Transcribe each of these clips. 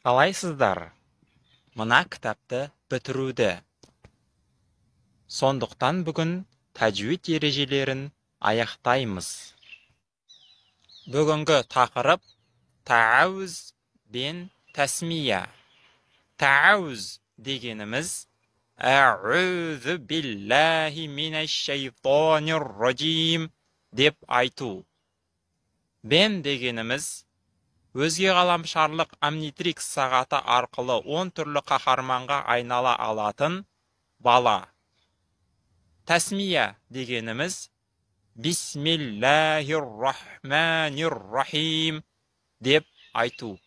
Қалайсыздар? Мына кітапты бітіруді. Сондықтан бүгін тәжвид ережелерін аяқтаймыз. Бүгінгі тақырып таауз бен тәсмия. Таауз дегеніміз «А'узу биллахи минаш-шайтонир раджим» деп айту. Бен дегеніміз өзге ғаламшарлық амнитрикс сағаты арқылы 10 түрлі қаһарманға айнала алатын бала. Тәсмия дегеніміз Бисмиллахир-рахманир-рахим деп айту.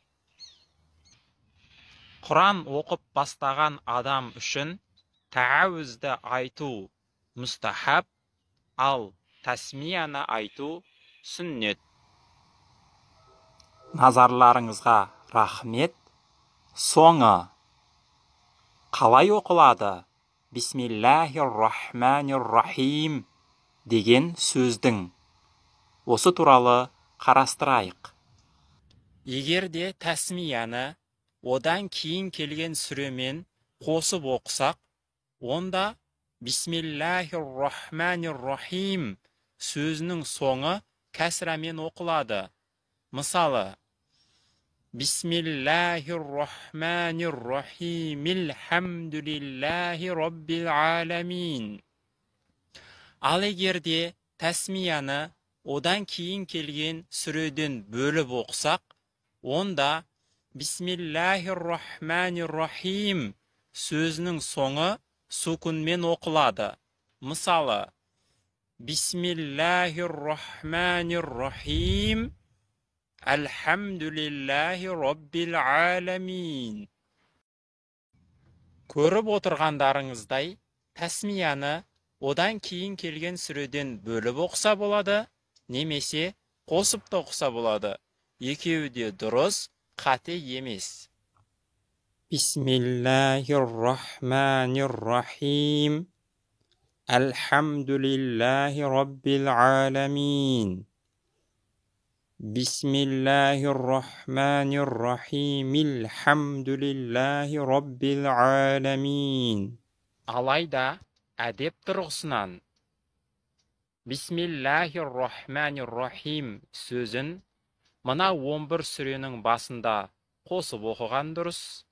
Құран оқып бастаған адам үшін таауізді айту мұстахаб, ал тәсмияны айту сүннет. Назарларыңызға рахмет. Соңы қалай оқылады? Бисмиллахир-рахманир-рахим деген сөздің. Осы туралы қарастырайық. Егер де тәсмияны одан кейін келген сүремен қосып оқысақ, онда Бисмиллахир-рахманир-рахим сөзінің соңы кәсрамен оқылады. Мысалы, Бисмиллахир-рахманир-рахим Ильхамдулиллахи Раббил аламин. Ал егерде тәсмияны одан кейін келген сүреден бөліп оқысақ, онда Бисмиллахир-рахманир-рахим сөзінің соңы сукунмен оқылады. Мысалы, Бисмиллахир-рахманир-рахим Альхамдулиллахи Раббил аламин. Көріп отырғандарыңыздай, тәсмияны одан кейін келген сүреден бөліп оқыса болады, немесе қосып та оқыса болады. Екеуі де дұрыс, қате емес. Бисмиллахир-рахманир-рахим Альхамдулиллахи Раббил аламин. Бисмиллахир-рахманир-рахим Ильхамдулиллахи Раббил аламин. Алайда, әдеп тұрғысынан Бисмиллахир-рахманир-рахим сөзін мына 11 сүренің басында қосып оқыған дұрыс,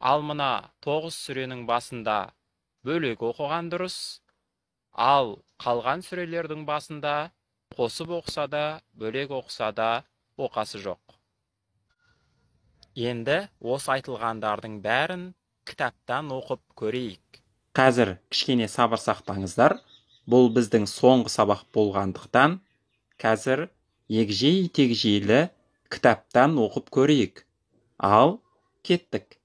ал мына 9 сүренің басында бөлек оқыған дұрыс, ал қалған сүрелердің басында қосып оқыса да, бөлек оқыса да оқасы жоқ. Енді осы айтылғандардың бәрін кітаптан оқып көрейік. Қазір кішкене сабыр сақтаңыздар. Бұл біздің соңғы сабақ болғандықтан, қазір егжей-тегжейлі кітаптан оқып көрейік. Ал кеттік.